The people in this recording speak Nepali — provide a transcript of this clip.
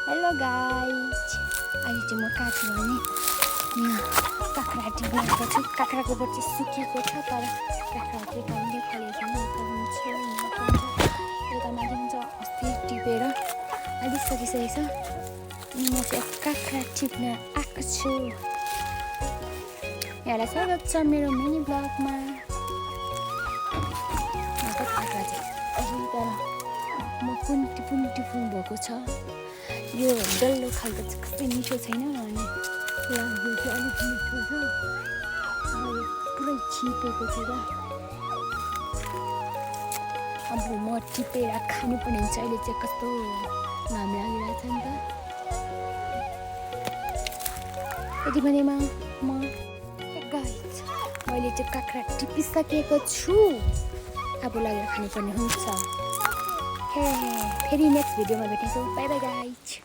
हेलो गाइज अहिले चाहिँ म कहाँ छु भने यहाँ काँक्रा टिपेको छु। काँक्राको बोट चाहिँ सुकेको छ तर काँक्रा चाहिँ कहिले फलेको छैन। यता हुन्छ यता माथि हुन्छ अस्ति टिपेर अलिक सकिसकेको छ। अनि म चाहिँ काँक्रा टिप्न आएको छु। यहाँलाई स्वागत छ मेरो मिनी ब्लगमा। काँक्रा चाहिँ अघि तर म पुन्टी भएको छ। यो डल्लो खालको चाहिँ कस्तै मिठो छैन अनि यो चाहिँ अलिक मिठो छ। पुरै छिपेको छ त। अब म टिपेर खानु पनि हुन्छ। अहिले चाहिँ कस्तो घाम लागिरहेको छ नि त। यति भनेमा गाइज मैले चाहिँ काँक्रा टिपिसकेको छु। अब लगेर खानुपर्ने हुन्छ। फेरि नेक्स्ट भिडियोमा भेट्नेछौँ। By by guys.